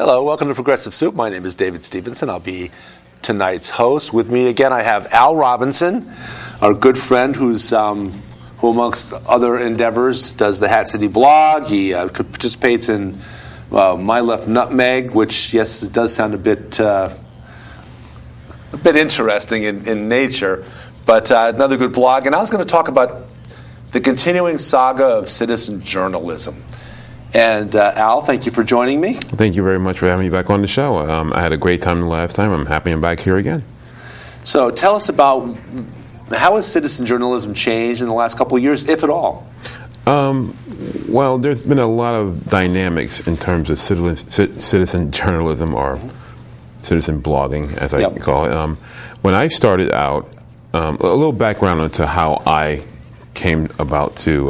Hello, welcome to Progressive Soup. My name is David Stevenson. I'll be tonight's host. With me again, I have Al Robinson, our good friend who amongst other endeavors, does the Hat City blog. He participates in My Left Nutmeg, which, yes, it does sound a bit interesting in nature, but another good blog. And I was going to talk about the continuing saga of citizen journalism. And Al, thank you for joining me. Thank you very much for having me back on the show. I had a great time the last time. I'm happy I'm back here again. So tell us about how has citizen journalism changed in the last couple of years, if at all? Well, there's been a lot of dynamics in terms of citizen journalism, or citizen blogging, as I call it. When I started out, a little background into how I came about to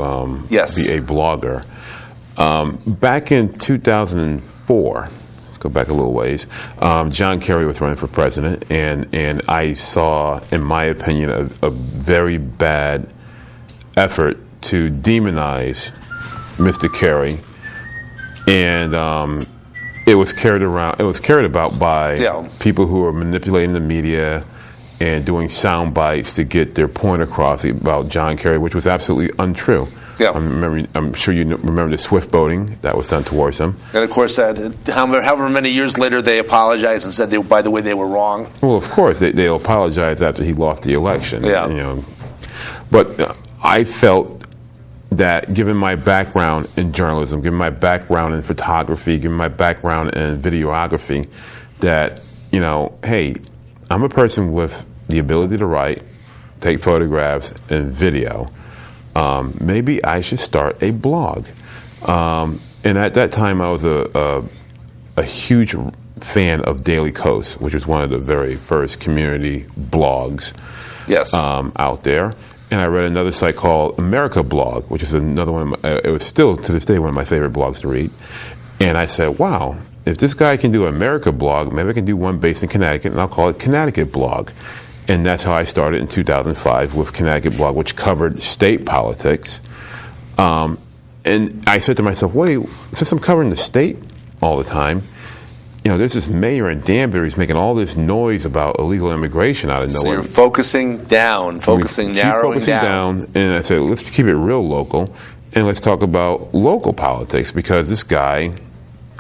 be a blogger. Back in 2004, let's go back a little ways, John Kerry was running for president, and I saw, in my opinion, a very bad effort to demonize Mr. Kerry, and it was carried about by people who were manipulating the media and doing sound bites to get their point across about John Kerry, which was absolutely untrue. Yeah. I'm sure you remember the swift boating that was done towards him. And of course, however many years later, they apologized and said, by the way, they were wrong. Well, of course, they apologized after he lost the election. Yeah. But I felt that, given my background in journalism, given my background in photography, given my background in videography, that, hey, I'm a person with the ability to write, take photographs, and video. Maybe I should start a blog. And at that time, I was a huge fan of Daily Kos, which was one of the very first community blogs out there. And I read another site called America Blog, which is another one. It was still, to this day, one of my favorite blogs to read. And I said, wow, if this guy can do an America Blog, maybe I can do one based in Connecticut, and I'll call it Connecticut Blog. And that's how I started in 2005 with Connecticut Blog, which covered state politics. And I said to myself, wait, since I'm covering the state all the time, there's this mayor in Danbury who's making all this noise about illegal immigration out of nowhere. So you're focusing down, narrowing down. And I said, let's keep it real local, and let's talk about local politics, because this guy,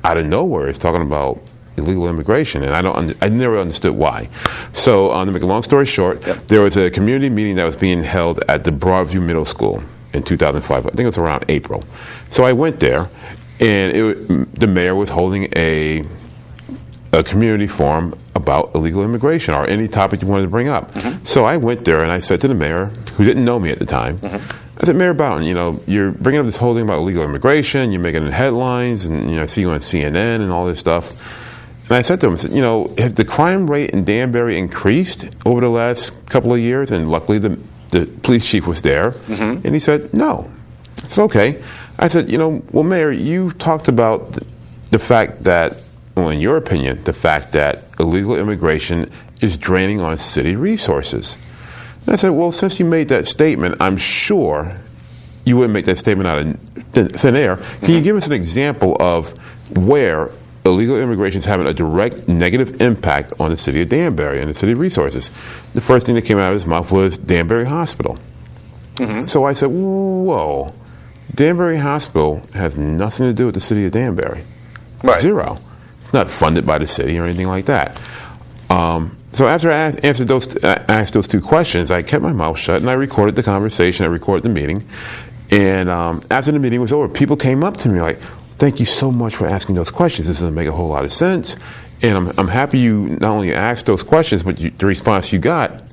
out of nowhere, is talking about illegal immigration, and I never understood why. So, to make a long story short, there was a community meeting that was being held at the Broadview Middle School in 2005. I think it was around April. So I went there, and the mayor was holding a community forum about illegal immigration, or any topic you wanted to bring up. So I went there, and I said to the mayor, who didn't know me at the time, I said, Mayor Bowden, you're bringing up this whole thing about illegal immigration, you're making headlines, and I see you on CNN and all this stuff. And I said to him, has the crime rate in Danbury increased over the last couple of years? And luckily the police chief was there. And he said, no. I said, okay. I said, well, Mayor, you talked about the fact that, well, in your opinion, the fact that illegal immigration is draining on city resources. And I said, well, since you made that statement, I'm sure you wouldn't make that statement out of thin air. Can you give us an example of where illegal immigration is having a direct negative impact on the city of Danbury and the city resources? The first thing that came out of his mouth was Danbury Hospital. So I said, whoa, Danbury Hospital has nothing to do with the city of Danbury. Right. Zero. It's not funded by the city or anything like that. So after I asked those two questions, I kept my mouth shut, and I recorded the conversation, I recorded the meeting. And after the meeting was over, people came up to me like, thank you so much for asking those questions. This doesn't make a whole lot of sense. And I'm happy you not only asked those questions, but the response you got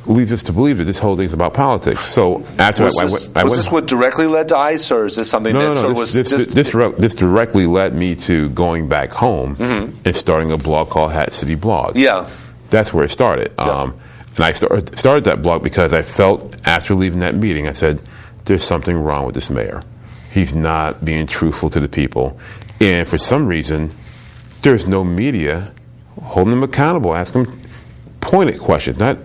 leads us to believe that this whole thing is about politics. So after was this what directly led to ICE, or is this something this directly led me to going back home and starting a blog called Hat City Blog. Yeah. That's where it started. And I started that blog because I felt, after leaving that meeting, I said, there's something wrong with this mayor. He's not being truthful to the people. And for some reason, there's no media holding him accountable, asking him pointed questions, not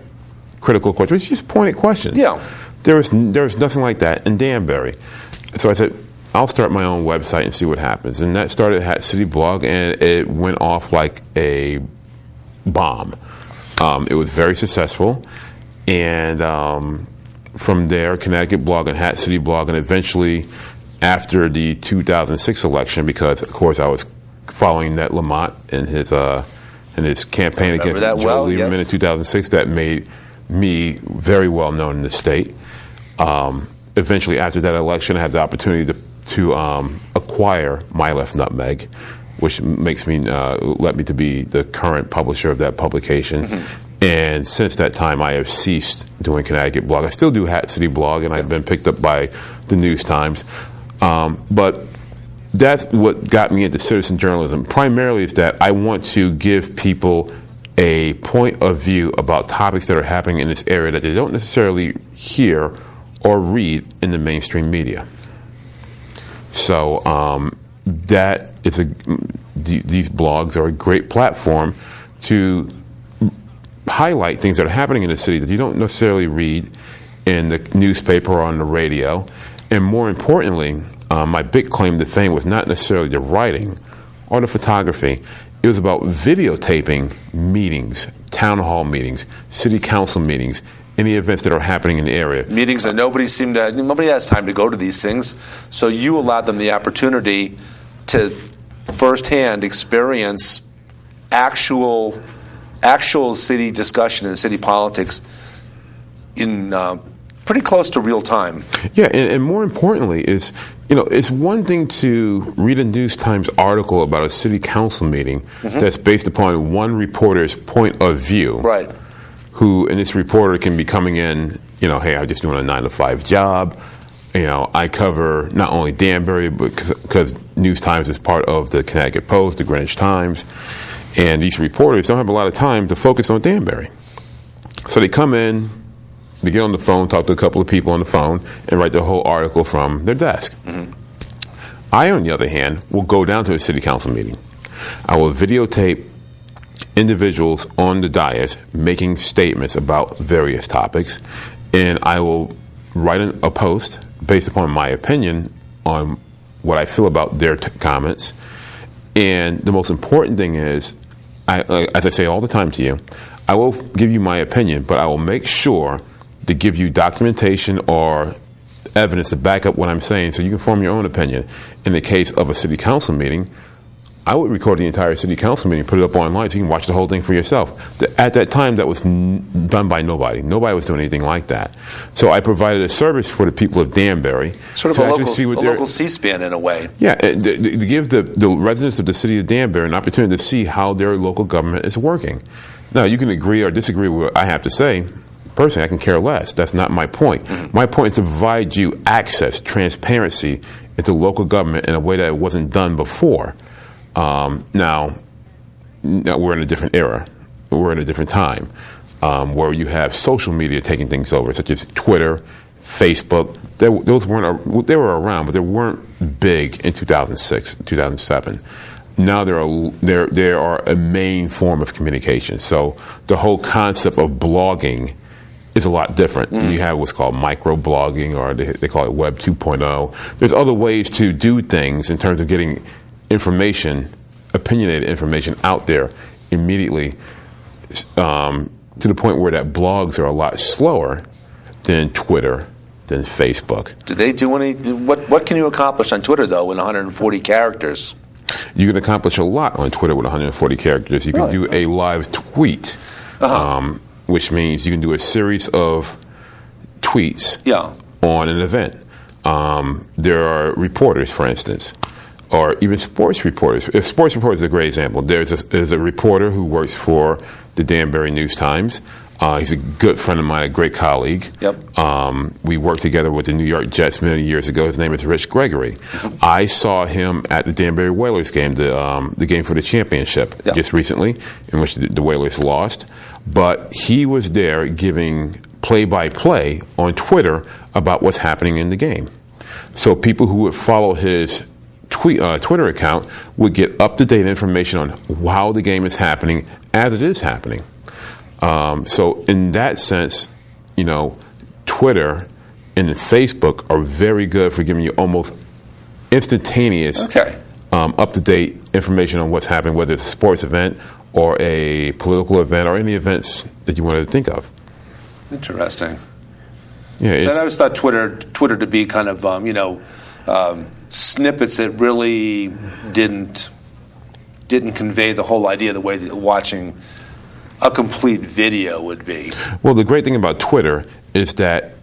critical questions, just pointed questions. Yeah. There was nothing like that in Danbury. So I said, I'll start my own website and see what happens. And that started at Hat City Blog, and it went off like a bomb. It was very successful. And from there, Connecticut Blog and Hat City Blog, and eventually after the 2006 election, because, of course, I was following Ned Lamont and his campaign against Joe Lieberman in 2006, that made me very well known in the state. Eventually, after that election, I had the opportunity to acquire My Left Nutmeg, which makes me let me to be the current publisher of that publication. And since that time, I have ceased doing Connecticut Blog. I still do Hat City Blog, and I've been picked up by the News-Times. But that's what got me into citizen journalism. Primarily is that I want to give people a point of view about topics that are happening in this area that they don't necessarily hear or read in the mainstream media. So these blogs are a great platform to highlight things that are happening in the city that you don't necessarily read in the newspaper or on the radio. And more importantly, my big claim to fame was not necessarily the writing or the photography. It was about videotaping meetings, town hall meetings, city council meetings, any events that are happening in the area. Meetings that nobody has time to go to these things, so you allowed them the opportunity to firsthand experience actual city discussion and city politics in pretty close to real time. Yeah, and more importantly is, it's one thing to read a News-Times article about a city council meeting that's based upon one reporter's point of view. Right. And this reporter can be coming in, hey, I'm just doing a 9-to-5 job. I cover not only Danbury, but because News-Times is part of the Connecticut Post, the Greenwich Times, and these reporters don't have a lot of time to focus on Danbury. So they come in, they get on the phone, talk to a couple of people on the phone, and write the whole article from their desk. I, on the other hand, will go down to a city council meeting. I will videotape individuals on the dais making statements about various topics, and I will write a post based upon my opinion on what I feel about their comments. And the most important thing is, as I say all the time to you, I will give you my opinion, but I will make sure to give you documentation or evidence to back up what I'm saying so you can form your own opinion. In the case of a city council meeting, I would record the entire city council meeting, put it up online so you can watch the whole thing for yourself. At that time, that was done by nobody. Nobody was doing anything like that. So I provided a service for the people of Danbury. Sort of a local C-SPAN in a way. Yeah, to give the residents of the city of Danbury an opportunity to see how their local government is working. Now, you can agree or disagree with what I have to say. Personally, I can care less. That's not my point. My point is to provide you access, transparency into local government in a way that wasn't done before. Now we're in a different era. We're in a different time where you have social media taking things over, such as Twitter, Facebook. They were around, but they weren't big in 2006, 2007. Now they are a main form of communication. So the whole concept of blogging is a lot different. You have what's called microblogging, or they call it Web 2.0. There's other ways to do things in terms of getting information, opinionated information out there immediately, to the point where that blogs are a lot slower than Twitter, than Facebook. Do they do any? What can you accomplish on Twitter though in 140 characters? You can accomplish a lot on Twitter with 140 characters. You can do a live tweet, which means you can do a series of tweets on an event. There are reporters, for instance, or even sports reporters. If sports reporters is a great example. There's a reporter who works for the Danbury News-Times. He's a good friend of mine, a great colleague. We worked together with the New York Jets many years ago. His name is Rich Gregory. I saw him at the Danbury Whalers game, the game for the championship just recently, in which the Whalers lost. But he was there giving play-by-play on Twitter about what's happening in the game. So people who would follow his Twitter account would get up-to-date information on how the game is happening as it is happening. So in that sense, Twitter and Facebook are very good for giving you almost instantaneous, up-to-date information on what's happening, whether it's a sports event or a political event or any events that you want to think of. Interesting. Yeah, so I always thought Twitter to be kind of snippets that really didn't convey the whole idea the way that watching a complete video would be. Well, the great thing about Twitter is that,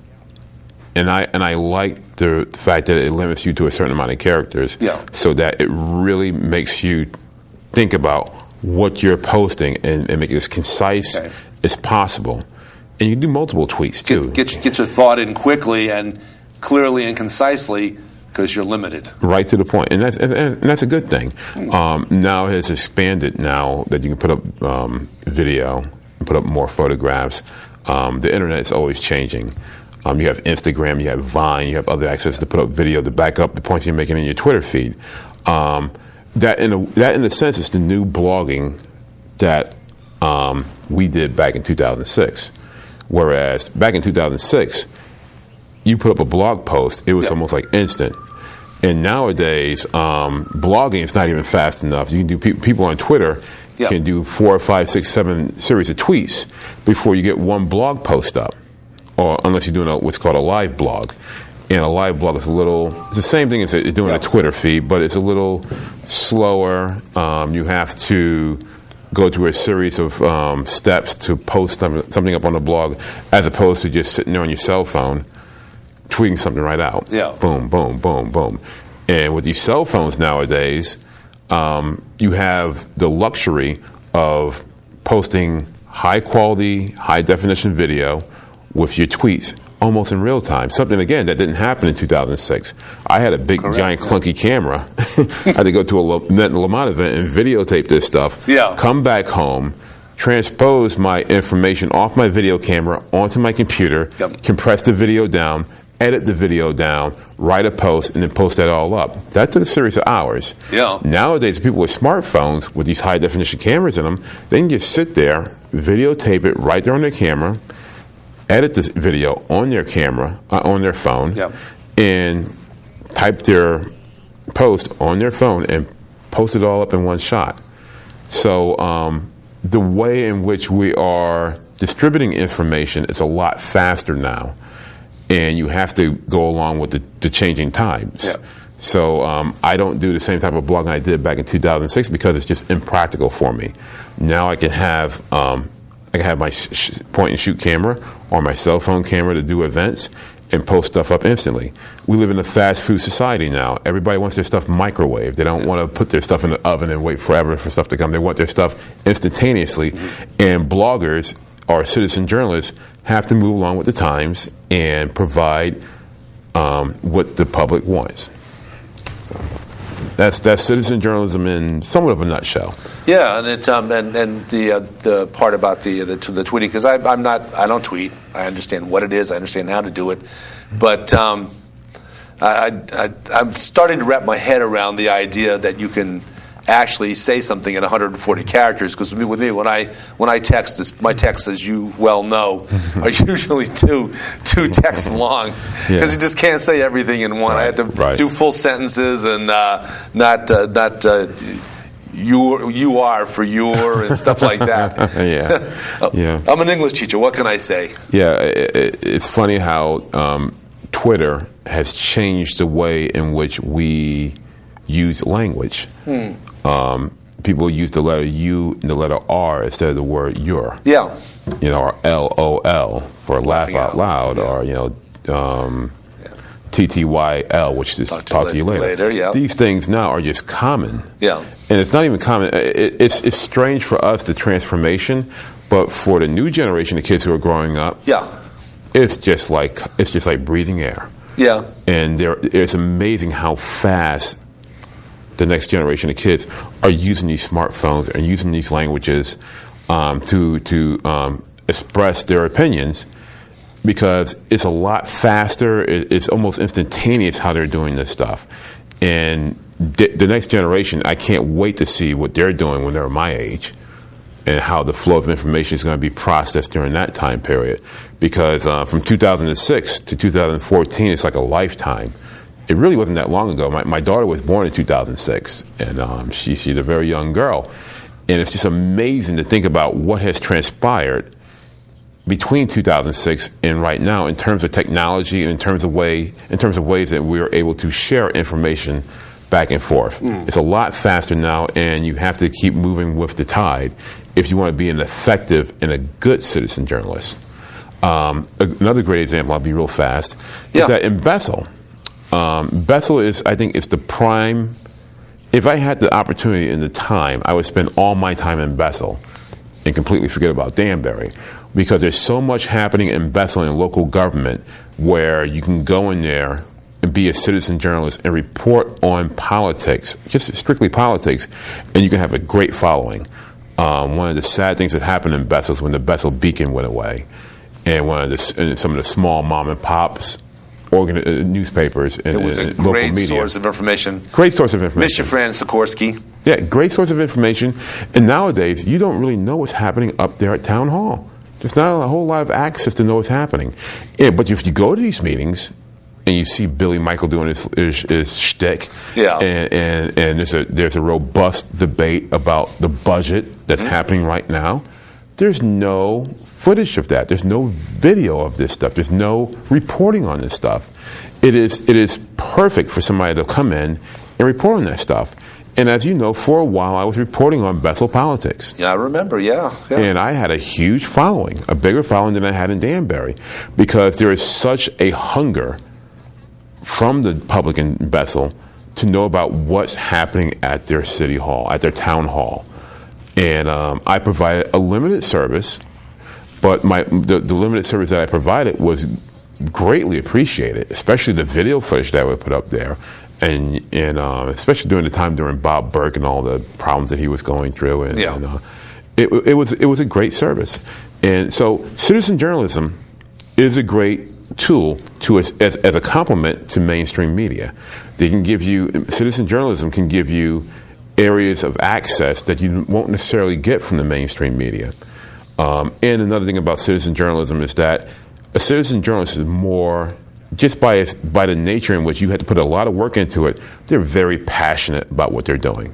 and I like the fact that it limits you to a certain amount of characters, so that it really makes you think about what you're posting and make it as concise as possible. And you can do multiple tweets too. Get your thought in quickly and clearly and concisely, because you're limited. Right to the point, and that's a good thing. Now it has expanded. Now that you can put up video, and put up more photographs. The internet is always changing. You have Instagram, you have Vine, you have other access to put up video to back up the points you're making in your Twitter feed. That in a sense is the new blogging that we did back in 2006. Whereas back in 2006, you put up a blog post, it was almost like instant. And nowadays, blogging is not even fast enough. You can do people on Twitter can do 4, 5, 6, 7 series of tweets before you get one blog post up, or unless you're doing what's called a live blog. And a live blog is it's the same thing as doing a Twitter feed, but it's a little slower. You have to go through a series of steps to post something up on the blog, as opposed to just sitting there on your cell phone tweeting something right out. Boom, boom, boom, boom. And with these cell phones nowadays, you have the luxury of posting high quality, high definition video with your tweets almost in real time. Something, again, that didn't happen in 2006. I had a big, giant, clunky camera. I had to go to a Net and Lamont event and videotape this stuff. Come back home, transpose my information off my video camera onto my computer, compress the video down, edit the video down, write a post, and then post that all up. That took a series of hours. Nowadays, people with smartphones with these high-definition cameras in them, they can just sit there, videotape it right there on their camera, edit the video on their camera, on their phone, and type their post on their phone and post it all up in one shot. So the way in which we are distributing information is a lot faster now, and you have to go along with the changing times. So I don't do the same type of blogging I did back in 2006 because it's just impractical for me. Now I can have my point and shoot camera or my cell phone camera to do events and post stuff up instantly. We live in a fast food society now. Everybody wants their stuff microwaved. They don't want to put their stuff in the oven and wait forever for stuff to come. They want their stuff instantaneously. And bloggers or citizen journalists have to move along with the times and provide what the public wants. So that's citizen journalism in somewhat of a nutshell. Yeah, and it's and the part about the tweeting, because I don't tweet. I understand what it is. I understand how to do it, but I'm starting to wrap my head around the idea that you can actually say something in 140 characters. Because with me, when I text this, my texts, as you well know, are usually two texts long, because you just can't say everything in one. I have to do full sentences and not you are for your and stuff like that. I'm an English teacher. What can I say? It's funny how Twitter has changed the way in which we use language. People use the letter U and the letter R instead of the word your. Or LOL for laugh out loud, or TTYL, which is talk to you later. These things now are just common. And it's not even common. It's strange for us, the transformation, but for the new generation of kids who are growing up, it's just like breathing air. And it's amazing how fast the next generation of kids are using these smartphones and using these languages to express their opinions, because it's a lot faster. It's almost instantaneous how they're doing this stuff. And the next generation, I can't wait to see what they're doing when they're my age, and how the flow of information is going to be processed during that time period. Because from 2006 to 2014, it's like a lifetime. it really wasn't that long ago. My daughter was born in 2006, and she's a very young girl. And it's just amazing to think about what has transpired between 2006 and right now in terms of technology and in terms of ways that we're able to share information back and forth. It's a lot faster now, and you have to keep moving with the tide if you want to be an effective and a good citizen journalist. Another great example, I'll be real fast, is that in Bethel. Bethel is, I think, it's the prime. If I had the opportunity and the time, I would spend all my time in Bethel and completely forget about Danbury, because there's so much happening in Bethel and local government where you can go in there and be a citizen journalist and report on politics, just strictly politics, and you can have a great following. One of the sad things that happened in Bethel is when the Bethel Beacon went away, and some of the small mom and pops newspapers and it was a local great media. source of information. Great source of information. Miss your friend Sikorsky. Yeah, great source of information. And nowadays, you don't really know what's happening up there at Town Hall. There's not a whole lot of access to know what's happening. Yeah, but if you go to these meetings and you see Billy Michael doing his shtick, and there's a robust debate about the budget that's happening right now, there's no footage of that. There's no video of this stuff. There's no reporting on this stuff. It is perfect for somebody to come in and report on that stuff. And as you know, for a while I was reporting on Bethel politics. Yeah, I remember, yeah. And I had a huge following, a bigger following than I had in Danbury, because there is such a hunger from the public in Bethel to know about what's happening at their city hall, at their town hall. And I provided a limited service, but the limited service that I provided was greatly appreciated, especially the video footage that I would put up there, and especially during the time during Bob Burke and all the problems that he was going through. And it was a great service. And so citizen journalism is a great tool as a complement to mainstream media. Citizen journalism can give you areas of access that you won't necessarily get from the mainstream media. And another thing about citizen journalism is that a citizen journalist is more, just by the nature in which you have to put a lot of work into it, they're very passionate about what they're doing.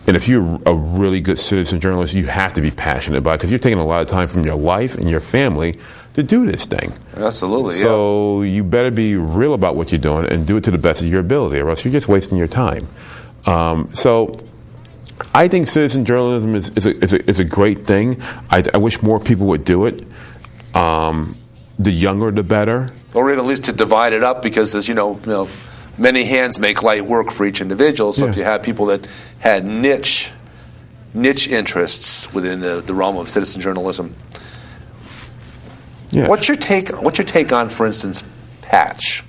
And if you're a really good citizen journalist, you have to be passionate about it, because you're taking a lot of time from your life and your family to do this thing. Absolutely, So you better be real about what you're doing and do it to the best of your ability, or else you're just wasting your time. So I think citizen journalism is a great thing. I wish more people would do it. The younger, the better. Or at least to divide it up, because, as you know, many hands make light work for each individual. So if you have people that had niche interests within the realm of citizen journalism. Yeah. What's your take on, for instance, Patch?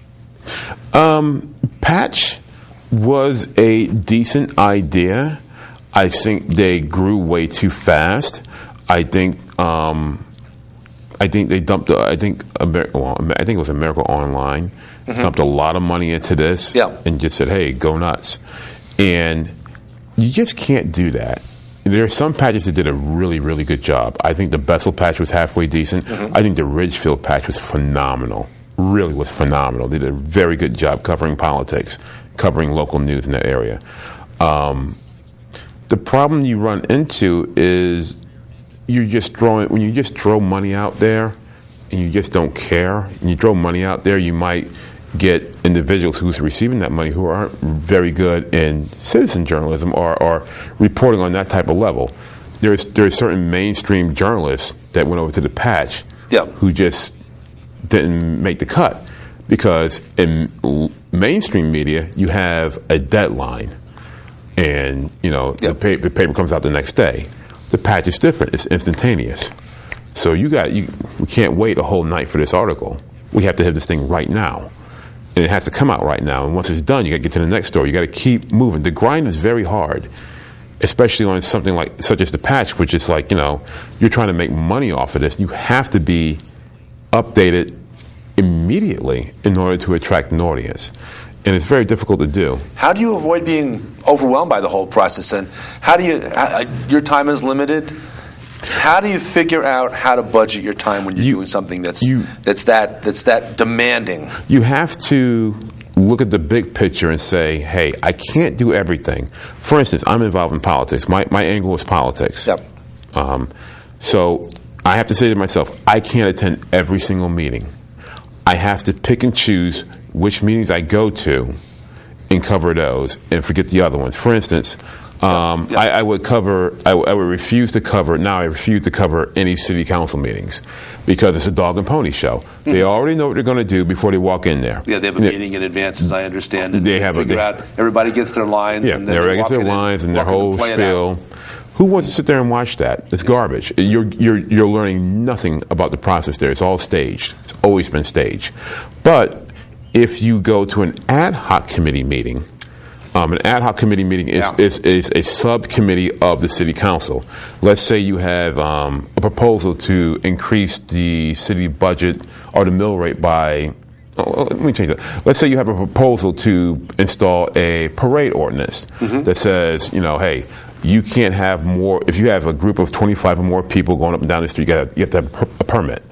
Patch was a decent idea. I think they grew way too fast. I think they dumped. I think it was America Online dumped a lot of money into this and just said, "Hey, go nuts." And you just can't do that. There are some patches that did a really, really good job. I think the Bethel patch was halfway decent. I think the Ridgefield patch was phenomenal. Really was phenomenal. They did a very good job covering politics, covering local news in that area. The problem you run into is when you just throw money out there and you just don't care, and you throw money out there, you might get individuals who's receiving that money who aren't very good in citizen journalism or reporting on that type of level. There are certain mainstream journalists that went over to the patch who just didn't make the cut, because in mainstream media you have a deadline, and the paper comes out the next day. The patch is different; it's instantaneous. So we can't wait a whole night for this article. We have to have this thing right now, and it has to come out right now. And once it's done, you got to get to the next story. You got to keep moving. The grind is very hard, especially on something such as the patch, which is like you're trying to make money off of this. You have to be updated immediately in order to attract an audience, and it's very difficult to do. How do you avoid being overwhelmed by the whole process? And your time is limited. How do you figure out how to budget your time when you're doing something that's that demanding? You have to look at the big picture and say, hey, I can't do everything. For instance, I'm involved in politics. My angle is politics. Yep. So I have to say to myself, I can't attend every single meeting. I have to pick and choose which meetings I go to and cover those and forget the other ones. For instance, I would refuse to cover any city council meetings because it's a dog and pony show. Mm-hmm. They already know what they're going to do before they walk in there. Yeah, they have a meeting in advance, as I understand it. They have everybody gets their lines. Yeah, and then everybody gets their lines and their whole spiel. Who wants to sit there and watch that? It's garbage. You're learning nothing about the process there. It's all staged. It's always been staged. But if you go to an ad hoc committee meeting, an ad hoc committee meeting is a subcommittee of the city council. Let's say you have a proposal to increase the city budget or the mill rate by, let me change that. Let's say you have a proposal to install a parade ordinance that says, hey, you can't have more, if you have a group of 25 or more people going up and down the street, you have to have a permit.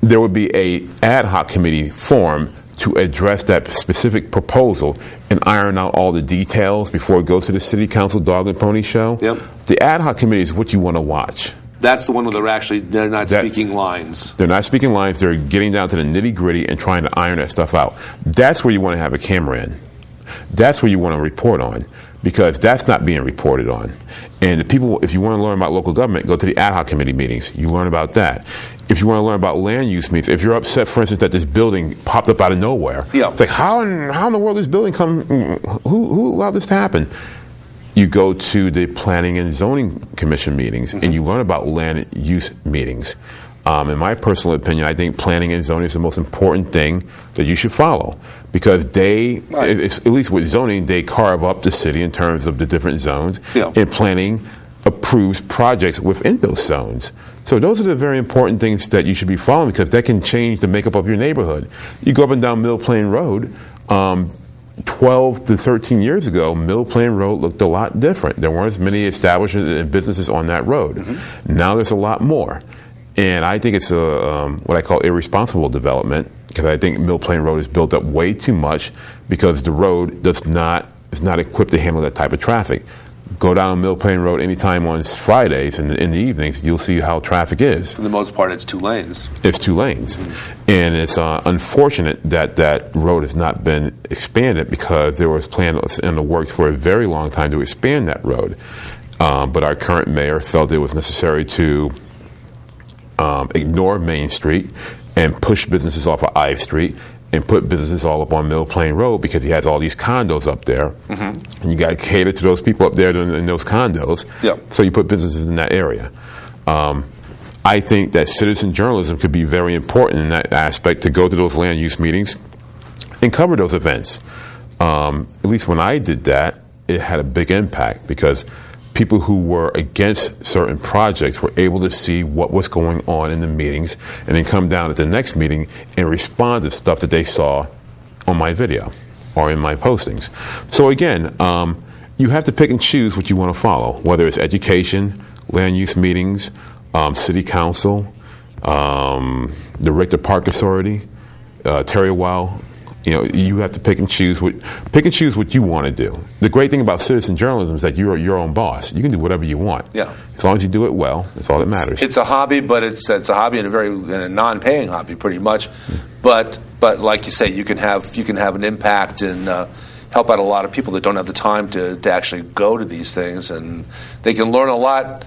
There would be a ad hoc committee formed to address that specific proposal and iron out all the details before it goes to the city council dog and pony show. Yep. The ad hoc committee is what you want to watch. That's the one where they're not speaking lines. They're not speaking lines. They're getting down to the nitty gritty and trying to iron that stuff out. That's where you want to have a camera in. That's where you want to report on, because that's not being reported on. And the people, if you want to learn about local government, go to the ad hoc committee meetings. You learn about that. If you want to learn about land use meetings, if you're upset, for instance, that this building popped up out of nowhere, it's like, how in the world this building come? Who allowed this to happen? You go to the Planning and Zoning Commission meetings, and you learn about land use meetings. In my personal opinion, I think planning and zoning is the most important thing that you should follow, because at least with zoning, they carve up the city in terms of the different zones, and planning approves projects within those zones. So those are the very important things that you should be following, because that can change the makeup of your neighborhood. You go up and down Mill Plain Road, 12 to 13 years ago, Mill Plain Road looked a lot different. There weren't as many establishments and businesses on that road. Now there's a lot more. And I think it's what I call irresponsible development, because I think Mill Plain Road is built up way too much because the road is not equipped to handle that type of traffic. Go down Mill Plain Road anytime on Fridays in the evenings, you'll see how traffic is. For the most part, it's 2 lanes. It's 2 lanes. And it's unfortunate that that road has not been expanded, because there was plans in the works for a very long time to expand that road. But our current mayor felt it was necessary to ignore Main Street and push businesses off of Ive Street and put businesses all up on Mill Plain Road, because he has all these condos up there. And you got to cater to those people up there in those condos. So you put businesses in that area. I think that citizen journalism could be very important in that aspect, to go to those land use meetings and cover those events. At least when I did that, it had a big impact, because people who were against certain projects were able to see what was going on in the meetings, and then come down at the next meeting and respond to stuff that they saw on my video or in my postings. So again, you have to pick and choose what you want to follow, whether it's education, land use meetings, city council, the Richter Park Authority, Terry Weil. You have to pick and choose what you want to do. The great thing about citizen journalism is that you're your own boss. You can do whatever you want. As long as you do it well, that's all that matters. It's a hobby, but it's a hobby in a non-paying hobby, pretty much. But like you say, you can have an impact and help out a lot of people that don't have the time to actually go to these things, and they can learn a lot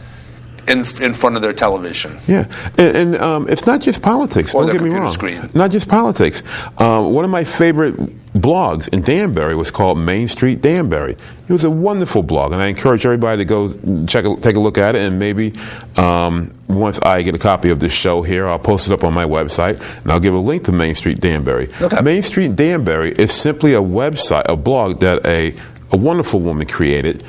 in front of their television. And it's not just politics. Or don't get me wrong. Screen. Not just politics. One of my favorite blogs in Danbury was called Main Street Danbury. It was a wonderful blog, and I encourage everybody to go take a look at it. And maybe once I get a copy of this show here, I'll post it up on my website, and I'll give a link to Main Street Danbury. Main Street Danbury is simply a blog that a wonderful woman created,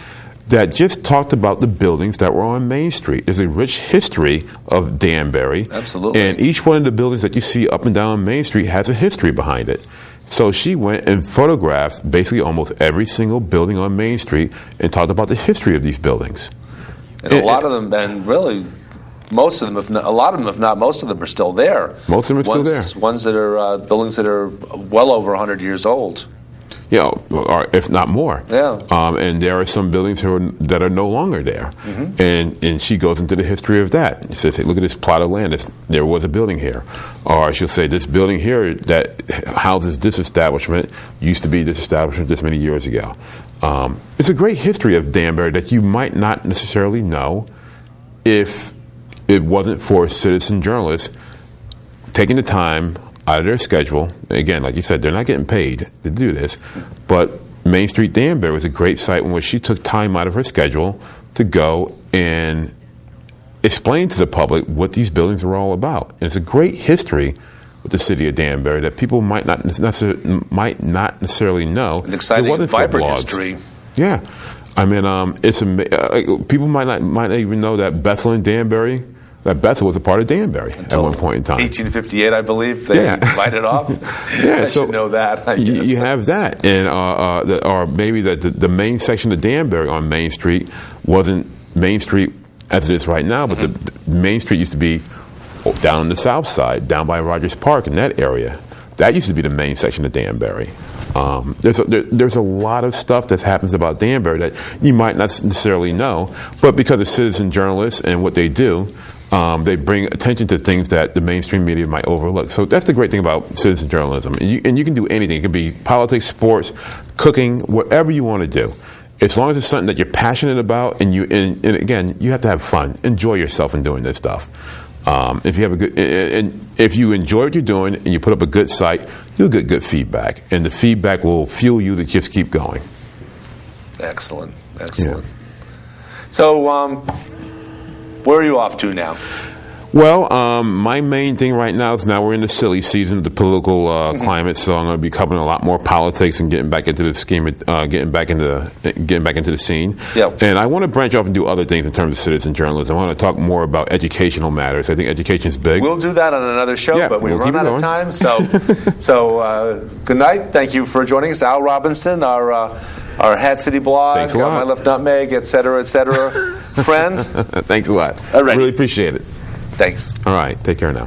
that just talked about the buildings that were on Main Street. There's a rich history of Danbury. Absolutely. And each one of the buildings that you see up and down Main Street has a history behind it. So she went and photographed basically almost every single building on Main Street and talked about the history of these buildings. And a lot of them, and really, most of them, if not, a lot of them, if not most of them, are still there. Most of them are still there. Ones that are buildings that are well over 100 years old. Yeah, or if not more. Yeah. And there are some buildings that are no longer there. Mm-hmm. And she goes into the history of that. She says, hey, look at this plot of land. There was a building here. Or she'll say, this building here that houses this establishment used to be this establishment this many years ago. It's a great history of Danbury that you might not necessarily know if it wasn't for citizen journalists taking the time out of their schedule. Again, like you said, they're not getting paid to do this, but Main Street Danbury was a great site in which she took time out of her schedule to go and explain to the public what these buildings were all about. And it's a great history with the city of Danbury that people might not necessarily know. An exciting, vibrant history. Yeah, I mean, people might not even know that Bethel and Danbury. That Bethel was a part of Danbury until at one point in time. 1858, I believe, they divided off. I should know that. I guess. You have that, and or maybe that the main section of Danbury on Main Street wasn't Main Street as it is right now, but the Main Street used to be down on the south side, down by Rogers Park in that area. That used to be the main section of Danbury. There's a lot of stuff that happens about Danbury that you might not necessarily know, but because of citizen journalists and what they do, they bring attention to things that the mainstream media might overlook. So that's the great thing about citizen journalism. And you can do anything. It can be politics, sports, cooking, whatever you want to do. As long as it's something that you're passionate about, and again, you have to have fun. Enjoy yourself in doing this stuff. If you have if you enjoy what you're doing and you put up a good site, you'll get good feedback, and the feedback will fuel you to just keep going. Excellent. Yeah. So, where are you off to now? Well, my main thing right now is now we're in the silly season of the political climate, so I'm going to be covering a lot more politics and getting back into the scheme, getting back into the scene. Yep. And I want to branch off and do other things in terms of citizen journalism. I want to talk more about educational matters. I think education is big. We'll do that on another show, but we've run out of time. So, good night. Thank you for joining us, Al Robinson, our Hat City blog, Thanks a lot. My Left Nutmeg, et cetera, friend. Thanks a lot. All right. Really appreciate it. Thanks. All right. Take care now.